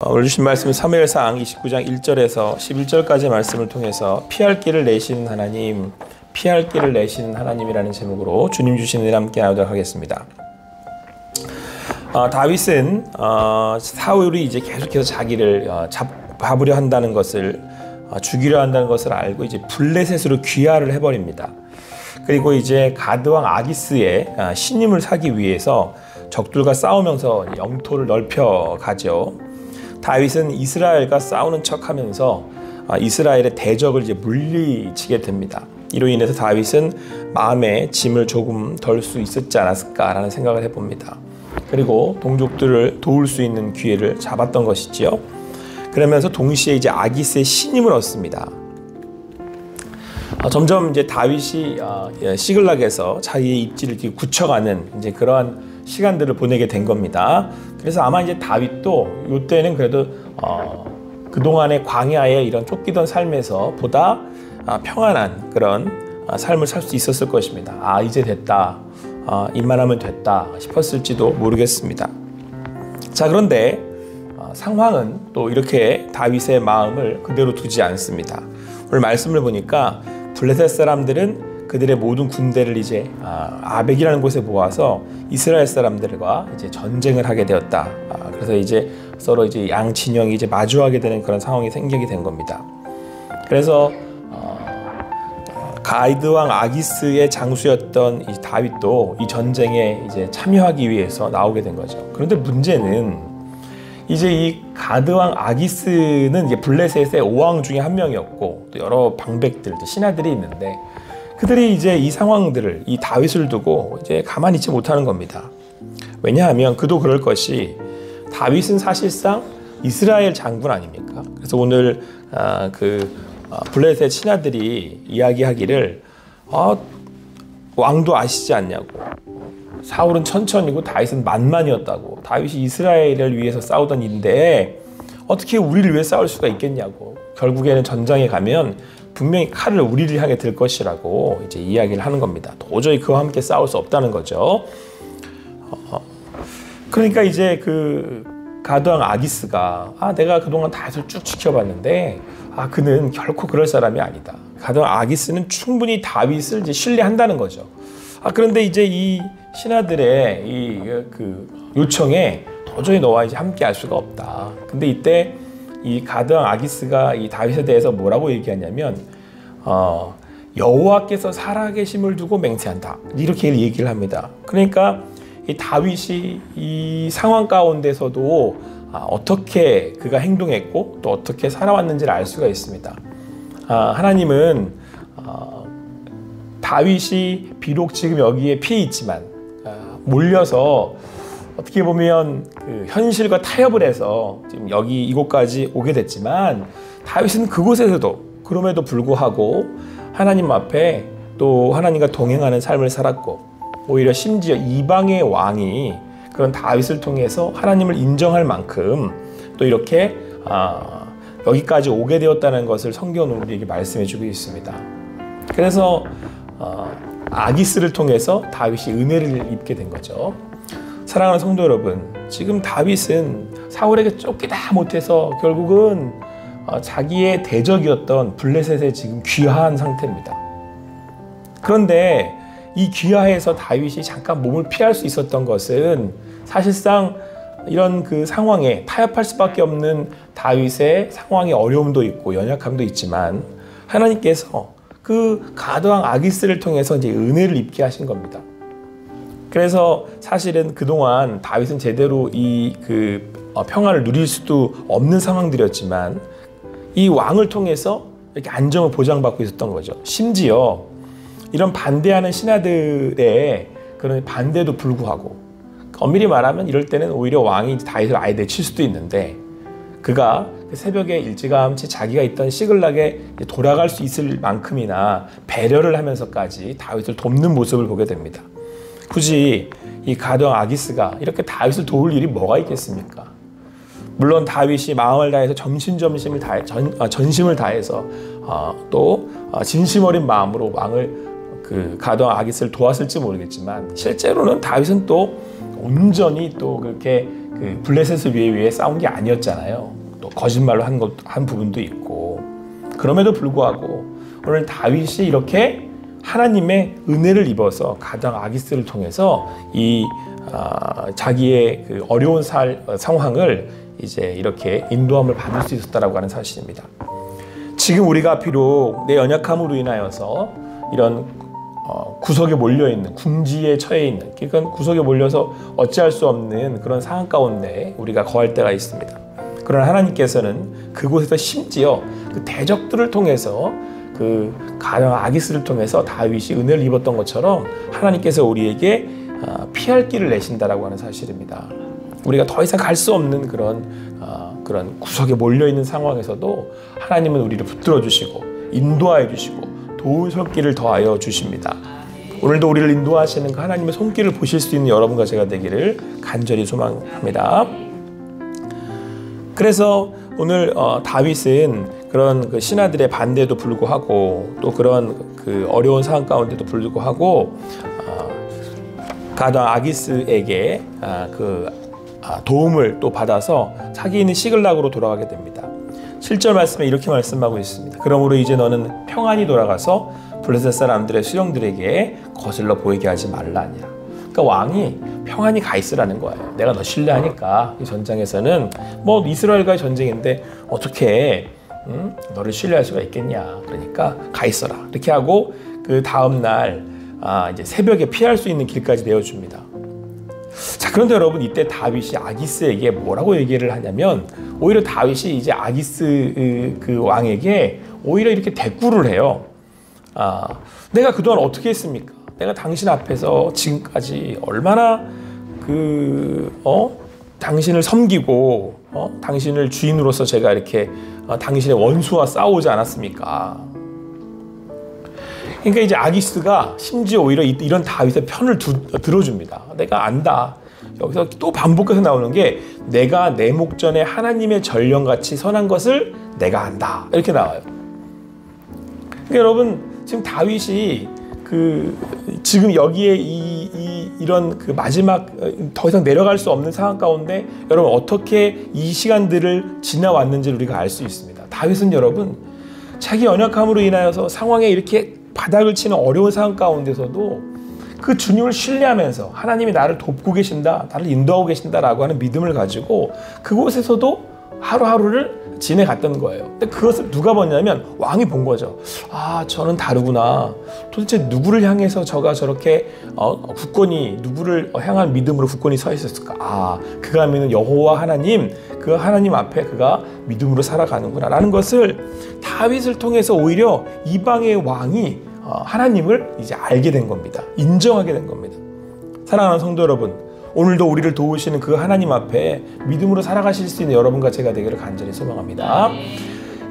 오늘 주신 말씀은 사무엘상 29장 1절에서 11절까지 말씀을 통해서 피할 길을 내시는 하나님, 피할 길을 내시는 하나님이라는 제목으로 주님 주신 은혜 함께 나누도록 하겠습니다. 다윗은 사울이 이제 계속해서 자기를 잡으려 한다는 것을, 죽이려 한다는 것을 알고 이제 블레셋으로 귀화를 해버립니다. 그리고 이제 가드왕 아기스의 신임을 사기 위해서 적들과 싸우면서 영토를 넓혀 가죠. 다윗은 이스라엘과 싸우는 척하면서 이스라엘의 대적을 이제 물리치게 됩니다. 이로 인해서 다윗은 마음의 짐을 조금 덜 수 있었지 않았을까라는 생각을 해봅니다. 그리고 동족들을 도울 수 있는 기회를 잡았던 것이지요. 그러면서 동시에 이제 아기스의 신임을 얻습니다. 점점 이제 다윗이 시글락에서 자기의 입지를 이렇게 굳혀가는 이제 그러한 시간들을 보내게 된 겁니다. 그래서 아마 이제 다윗도 이때는 그래도 그동안의 광야에 이런 쫓기던 삶에서 보다 평안한 그런 삶을 살 수 있었을 것입니다. 이제 됐다, 이만하면 됐다 싶었을지도 모르겠습니다. 자, 그런데 상황은 또 이렇게 다윗의 마음을 그대로 두지 않습니다. 오늘 말씀을 보니까 블레셋 사람들은 그들의 모든 군대를 이제 아벡이라는 곳에 모아서 이스라엘 사람들과 이제 전쟁을 하게 되었다. 그래서 이제 서로 이제 양 진영이 이제 마주하게 되는 그런 상황이 생기게 된 겁니다. 그래서 가이드 왕 아기스의 장수였던 이 다윗도 이 전쟁에 이제 참여하기 위해서 나오게 된 거죠. 그런데 문제는 이제 이 가드 왕 아기스는 이제 블레셋의 5왕 중에 한 명이었고 또 여러 방백들, 신하들이 있는데 그들이 이제 이 상황들을, 이 다윗을 두고 이제 가만히 있지 못하는 겁니다. 왜냐하면 그도 그럴 것이 다윗은 사실상 이스라엘 장군 아닙니까? 그래서 오늘 블레셋 신하들이 이야기하기를 왕도 아시지 않냐고, 사울은 천천히고 다윗은 만만이었다고, 다윗이 이스라엘을 위해서 싸우던 일인데 어떻게 우리를 위해 싸울 수가 있겠냐고, 결국에는 전장에 가면 분명히 칼을 우리를 향해 들 것이라고 이제 이야기를 하는 겁니다. 도저히 그와 함께 싸울 수 없다는 거죠. 그러니까 이제 그 가드왕 아기스가 내가 그동안 다윗을 쭉 지켜봤는데 그는 결코 그럴 사람이 아니다. 가드왕 아기스는 충분히 다윗을 이제 신뢰한다는 거죠. 그런데 이제 이 신하들의 그 요청에 도저히 너와 이제 함께 할 수가 없다. 근데 이때 이 가드왕 아기스가 이 다윗에 대해서 뭐라고 얘기하냐면 여호와께서 살아계심을 두고 맹세한다, 이렇게 얘기를 합니다. 그러니까 이 다윗이 이 상황 가운데서도 어떻게 그가 행동했고 또 어떻게 살아왔는지를 알 수가 있습니다. 하나님은 다윗이 비록 지금 여기에 피해 있지만 몰려서 어떻게 보면 그 현실과 타협을 해서 지금 여기 이곳까지 오게 됐지만 다윗은 그곳에서도 그럼에도 불구하고 하나님 앞에 또 하나님과 동행하는 삶을 살았고, 오히려 심지어 이방의 왕이 그런 다윗을 통해서 하나님을 인정할 만큼 또 이렇게 여기까지 오게 되었다는 것을 성경은 우리에게 말씀해 주고 있습니다. 그래서 아기스를 통해서 다윗이 은혜를 입게 된 거죠. 사랑하는 성도 여러분, 지금 다윗은 사울에게 쫓기다 못해서 결국은 자기의 대적이었던 블레셋에 지금 귀화한 상태입니다. 그런데 이 귀화에서 다윗이 잠깐 몸을 피할 수 있었던 것은 사실상 이런 그 상황에 타협할 수밖에 없는 다윗의 상황의 어려움도 있고 연약함도 있지만 하나님께서 그 가드왕 아기스를 통해서 이제 은혜를 입게 하신 겁니다. 그래서 사실은 그동안 다윗은 제대로 평화를 누릴 수도 없는 상황들이었지만 이 왕을 통해서 이렇게 안정을 보장받고 있었던 거죠. 심지어 이런 반대하는 신하들의 그런 반대도 불구하고, 엄밀히 말하면 이럴 때는 오히려 왕이 다윗을 아예 내칠 수도 있는데 그가 새벽에 일찌감치 자기가 있던 시글락에 돌아갈 수 있을 만큼이나 배려를 하면서까지 다윗을 돕는 모습을 보게 됩니다. 굳이 이 가드왕 아기스가 이렇게 다윗을 도울 일이 뭐가 있겠습니까? 물론 다윗이 마음을 다해서 전심을 다해서 또 진심 어린 마음으로 왕을 가드왕 아기스를 도왔을지 모르겠지만 실제로는 다윗은 또 온전히 또 그렇게 그 블레셋을 위해 싸운 게 아니었잖아요. 또 거짓말로 한 부분도 있고. 그럼에도 불구하고 오늘 다윗이 이렇게 하나님의 은혜를 입어서 가장 아기스를 통해서 이 자기의 그 어려운 상황을 이제 이렇게 인도함을 받을 수 있었다라고 하는 사실입니다. 지금 우리가 비록 내 연약함으로 인하여서 이런 구석에 몰려있는, 궁지에 처해 있는, 그러니까 구석에 몰려서 어찌할 수 없는 그런 상황 가운데 우리가 거할 때가 있습니다. 그러나 하나님께서는 그곳에서 심지어 그 대적들을 통해서 그 가령 아기스를 통해서 다윗이 은혜를 입었던 것처럼 하나님께서 우리에게 피할 길을 내신다라고 하는 사실입니다. 우리가 더 이상 갈 수 없는 그런 구석에 몰려있는 상황에서도 하나님은 우리를 붙들어 주시고 인도하여 주시고 도운 손길을 더하여 주십니다. 오늘도 우리를 인도하시는 그 하나님의 손길을 보실 수 있는 여러분과 제가 되기를 간절히 소망합니다. 그래서 오늘 다윗은 그런 그 신하들의 반대에도 불구하고 또 그런 그 어려운 상황 가운데도 불구하고 가던 아기스에게 도움을 또 받아서 자기 있는 시글락으로 돌아가게 됩니다. 7절 말씀에 이렇게 말씀하고 있습니다. 그러므로 이제 너는 평안히 돌아가서 블레셋 사람들의 수령들에게 거슬러 보이게 하지 말라니라. 그러니까 왕이 평안히 가 있으라는 거예요. 내가 너 신뢰하니까 이 전장에서는 뭐 이스라엘과의 전쟁인데 어떻게 너를 신뢰할 수가 있겠냐. 그러니까 가 있어라. 이렇게 하고 그 다음 날 이제 새벽에 피할 수 있는 길까지 내어줍니다. 자, 그런데 여러분 이때 다윗이 아기스에게 뭐라고 얘기를 하냐면 오히려 다윗이 이제 아기스 그 왕에게 오히려 이렇게 대꾸를 해요. 내가 그동안 어떻게 했습니까? 내가 당신 앞에서 지금까지 얼마나 당신을 섬기고 당신을 주인으로서 제가 이렇게 당신의 원수와 싸우지 않았습니까? 그러니까 이제 아기스가 심지어 오히려 이런 다윗의 편을 들어줍니다. 내가 안다. 여기서 또 반복해서 나오는 게 내가 내 목전에 하나님의 전령같이 선한 것을 내가 안다. 이렇게 나와요. 그러니까 여러분 지금 다윗이 지금 여기에 이런 그 마지막 더 이상 내려갈 수 없는 상황 가운데 여러분 어떻게 이 시간들을 지나왔는지를 우리가 알 수 있습니다. 다윗은 여러분 자기 연약함으로 인하여서 상황에 이렇게 바닥을 치는 어려운 상황 가운데서도 그 주님을 신뢰하면서 하나님이 나를 돕고 계신다, 나를 인도하고 계신다라고 하는 믿음을 가지고 그곳에서도 하루하루를 지내갔던 거예요. 근데 그것을 누가 봤냐면 왕이 본 거죠. 저는 다르구나. 도대체 누구를 향해서 저가 저렇게 굳건히 누구를 향한 믿음으로 굳건히 서 있었을까? 그가 믿는 여호와 하나님, 그 하나님 앞에 그가 믿음으로 살아가는구나 라는 것을 다윗을 통해서 오히려 이방의 왕이 하나님을 이제 알게 된 겁니다. 인정하게 된 겁니다. 사랑하는 성도 여러분, 오늘도 우리를 도우시는 그 하나님 앞에 믿음으로 살아가실 수 있는 여러분과 제가 되기를 간절히 소망합니다.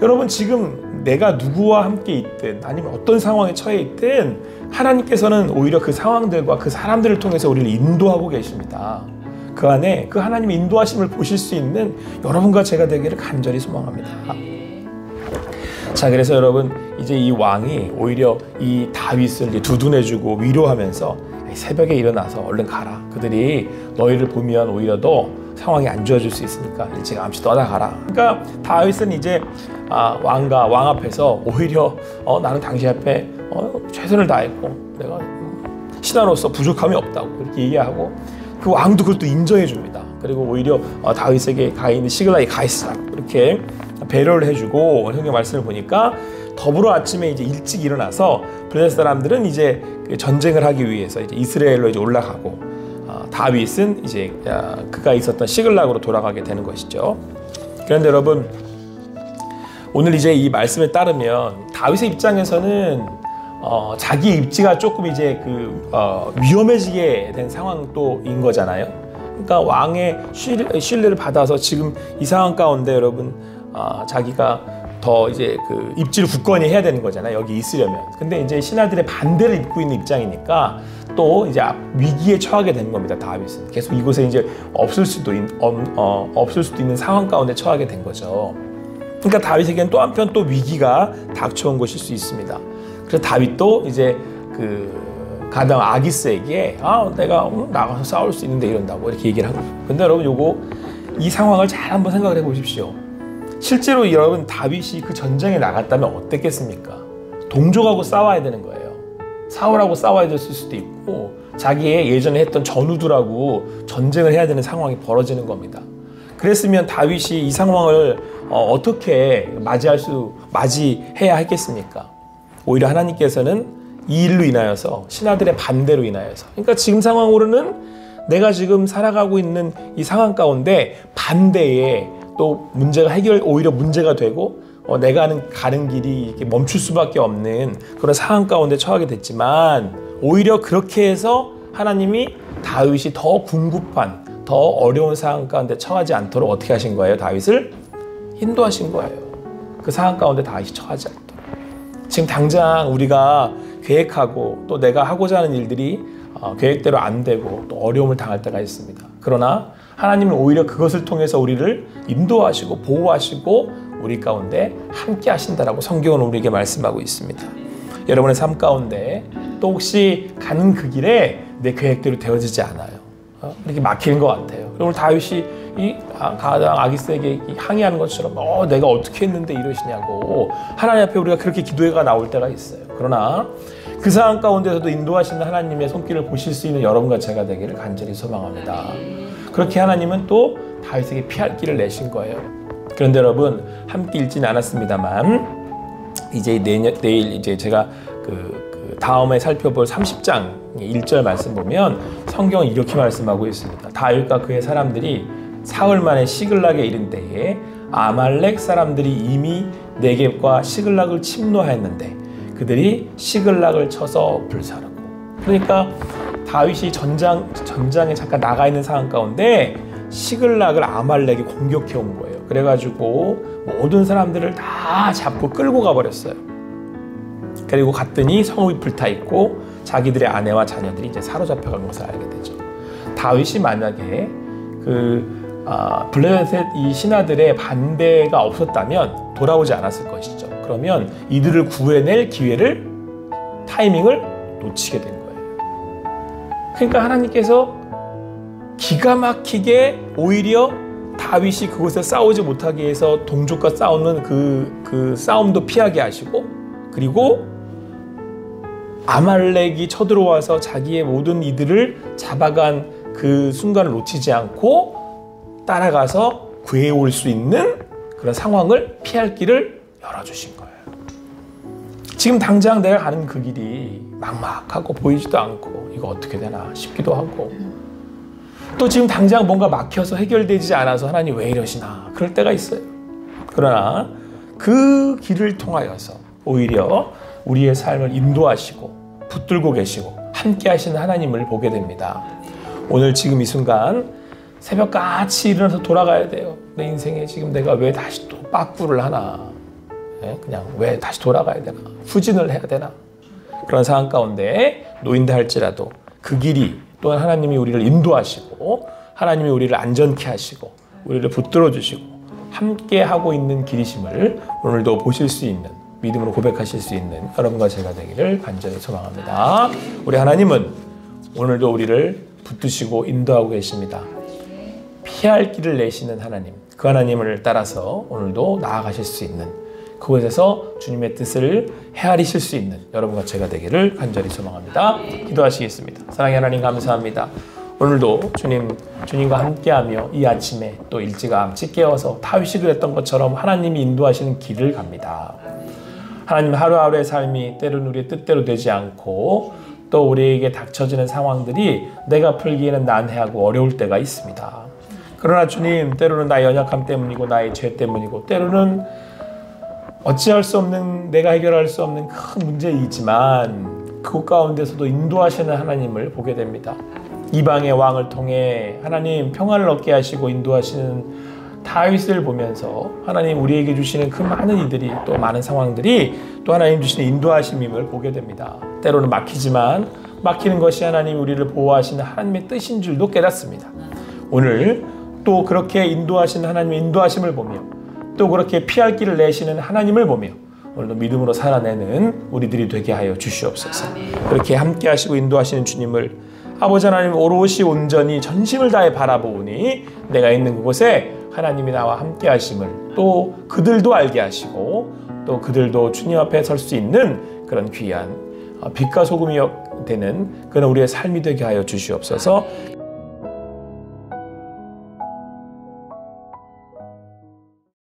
여러분 지금 내가 누구와 함께 있든 아니면 어떤 상황에 처해 있든 하나님께서는 오히려 그 상황들과 그 사람들을 통해서 우리를 인도하고 계십니다. 그 안에 그 하나님의 인도하심을 보실 수 있는 여러분과 제가 되기를 간절히 소망합니다. 자, 그래서 여러분 이제 이 왕이 오히려 이 다윗을 이제 두둔해주고 위로하면서 새벽에 일어나서 얼른 가라. 그들이 너희를 보면 오히려 더 상황이 안 좋아질 수 있으니까 일찌감치 떠나가라. 그러니까 다윗은 이제 왕 앞에서 오히려 나는 당신 앞에 최선을 다했고 내가 신하로서 부족함이 없다고 이렇게 얘기하고 그 왕도 그걸 또 인정해 줍니다. 그리고 오히려 다윗에게 가 있는 시글락에 가 있으라 이렇게 배려를 해주고 성경 말씀을 보니까 더불어 아침에 이제 일찍 일어나서 블레셋 사람들은 이제 전쟁을 하기 위해서 이제 이스라엘로 이제 올라가고 다윗은 이제 그가 있었던 시글락으로 돌아가게 되는 것이죠. 그런데 여러분 오늘 이제 이 말씀에 따르면 다윗의 입장에서는 자기 입지가 조금 이제 위험해지게 된 상황도인 거잖아요. 그러니까 왕의 신뢰를 받아서 지금 이 상황 가운데 여러분 자기가 더 이제 그 입지를 굳건히 해야 되는 거잖아요. 여기 있으려면. 근데 이제 신하들의 반대를 입고 있는 입장이니까 또 이제 위기에 처하게 되는 겁니다. 다윗은 계속 이곳에 이제 없을 수도 있는 상황 가운데 처하게 된 거죠. 그러니까 다윗에게는 또 한편 또 위기가 닥쳐온 것일 수 있습니다. 그래서 다윗도 이제 가당 아기스에게 내가 나가서 싸울 수 있는데 이런다고 이렇게 얘기를 한 거예요. 근데 여러분 이 상황을 잘 한번 생각을 해보십시오. 실제로 여러분 다윗이 그 전쟁에 나갔다면 어땠겠습니까? 동족하고 싸워야 되는 거예요. 사울하고 싸워야 됐을 수도 있고 자기의 예전에 했던 전우들하고 전쟁을 해야 되는 상황이 벌어지는 겁니다. 그랬으면 다윗이 이 상황을 어떻게 맞이해야 했겠습니까? 오히려 하나님께서는 이 일로 인하여서 신하들의 반대로 인하여서 그러니까 지금 상황으로는 내가 지금 살아가고 있는 이 상황 가운데 반대에 또 오히려 문제가 되고 내가 가는 길이 이렇게 멈출 수밖에 없는 그런 상황 가운데 처하게 됐지만 오히려 그렇게 해서 하나님이 다윗이 더 궁급한 더 어려운 상황 가운데 처하지 않도록 어떻게 하신 거예요? 다윗을 인도하신 거예요. 그 상황 가운데 다윗이 처하지 않도록. 지금 당장 우리가 계획하고 또 내가 하고자 하는 일들이 계획대로 안 되고 또 어려움을 당할 때가 있습니다. 그러나 하나님은 오히려 그것을 통해서 우리를 인도하시고 보호하시고 우리 가운데 함께 하신다라고 성경은 우리에게 말씀하고 있습니다. 여러분의 삶 가운데 또 혹시 가는 그 길에 내 계획대로 되어지지 않아요. 이렇게 막히는 것 같아요. 오늘 다윗이 이 가당 아기스에게 항의하는 것처럼 내가 어떻게 했는데 이러시냐고 하나님 앞에 우리가 그렇게 기도가 나올 때가 있어요. 그러나 그 상황 가운데서도 인도하시는 하나님의 손길을 보실 수 있는 여러분과 제가 되기를 간절히 소망합니다. 그렇게 하나님은 또 다윗에게 피할 길을 내신 거예요. 그런데 여러분 함께 읽지는 않았습니다만 이제 내일 이제 제가 다음에 살펴볼 30장 1절 말씀 보면 성경은 이렇게 말씀하고 있습니다. 다윗과 그의 사람들이 사흘 만에 시글락에 이른 때에 아말렉 사람들이 이미 네겝과 시글락을 침노하였는데 그들이 시글락을 쳐서 불사르고. 그러니까 다윗이 전장에 잠깐 나가 있는 상황 가운데 시글락을 아말렉이 공격해 온 거예요. 그래가지고 모든 사람들을 다 잡고 끌고 가버렸어요. 그리고 갔더니 성읍이 불타 있고 자기들의 아내와 자녀들이 이제 사로잡혀간 것을 알게 되죠. 다윗이 만약에 블레셋 이 신하들의 반대가 없었다면 돌아오지 않았을 것이죠. 그러면 이들을 구해낼 타이밍을 놓치게 된 거예요. 그러니까 하나님께서 기가 막히게 오히려 다윗이 그곳에 싸우지 못하게 해서 동족과 싸우는 그 싸움도 피하게 하시고 그리고 아말렉이 쳐들어와서 자기의 모든 이들을 잡아간 그 순간을 놓치지 않고 따라가서 구해올 수 있는 그런 상황을 피할 길을 열어주신 거예요. 지금 당장 내가 가는 그 길이 막막하고 보이지도 않고 이거 어떻게 되나 싶기도 하고 또 지금 당장 뭔가 막혀서 해결되지 않아서 하나님 왜 이러시나 그럴 때가 있어요. 그러나 그 길을 통하여서 오히려 우리의 삶을 인도하시고 붙들고 계시고 함께 하시는 하나님을 보게 됩니다. 오늘 지금 이 순간 새벽같이 일어나서 돌아가야 돼요. 내 인생에 지금 내가 왜 다시 또 빠꾸를 하나 그냥 왜 다시 돌아가야 되나 후진을 해야 되나 그런 상황 가운데 놓인다 할지라도 그 길이 또한 하나님이 우리를 인도하시고 하나님이 우리를 안전케 하시고 우리를 붙들어 주시고 함께 하고 있는 길이심을 오늘도 보실 수 있는 믿음으로 고백하실 수 있는 여러분과 제가 되기를 간절히 소망합니다. 우리 하나님은 오늘도 우리를 붙드시고 인도하고 계십니다. 피할 길을 내시는 하나님, 그 하나님을 따라서 오늘도 나아가실 수 있는 그곳에서 주님의 뜻을 헤아리실 수 있는 여러분과 제가 되기를 간절히 소망합니다. 기도하시겠습니다. 사랑의 하나님 감사합니다. 오늘도 주님과 함께하며 이 아침에 또 일찌감치 깨어서 다윗이 그랬던 것처럼 하나님이 인도하시는 길을 갑니다. 하나님 하루하루의 삶이 때로는 우리의 뜻대로 되지 않고 또 우리에게 닥쳐지는 상황들이 내가 풀기에는 난해하고 어려울 때가 있습니다. 그러나 주님 때로는 나의 연약함 때문이고 나의 죄 때문이고 때로는 어찌할 수 없는 내가 해결할 수 없는 큰 문제이지만 그곳 가운데서도 인도하시는 하나님을 보게 됩니다. 이방의 왕을 통해 하나님 평안을 얻게 하시고 인도하시는 다윗을 보면서 하나님 우리에게 주시는 그 많은 이들이 또 많은 상황들이 또 하나님 주시는 인도하심임을 보게 됩니다. 때로는 막히지만 막히는 것이 하나님 우리를 보호하시는 하나님의 뜻인 줄도 깨닫습니다. 오늘 또 그렇게 인도하시는 하나님의 인도하심을 보며 또 그렇게 피할 길을 내시는 하나님을 보며 오늘도 믿음으로 살아내는 우리들이 되게 하여 주시옵소서. 그렇게 함께 하시고 인도하시는 주님을 아버지 하나님 오롯이 온전히 전심을 다해 바라보니 내가 있는 그곳에 하나님이 나와 함께 하심을 또 그들도 알게 하시고 또 그들도 주님 앞에 설 수 있는 그런 귀한 빛과 소금이 되는 그런 우리의 삶이 되게 하여 주시옵소서.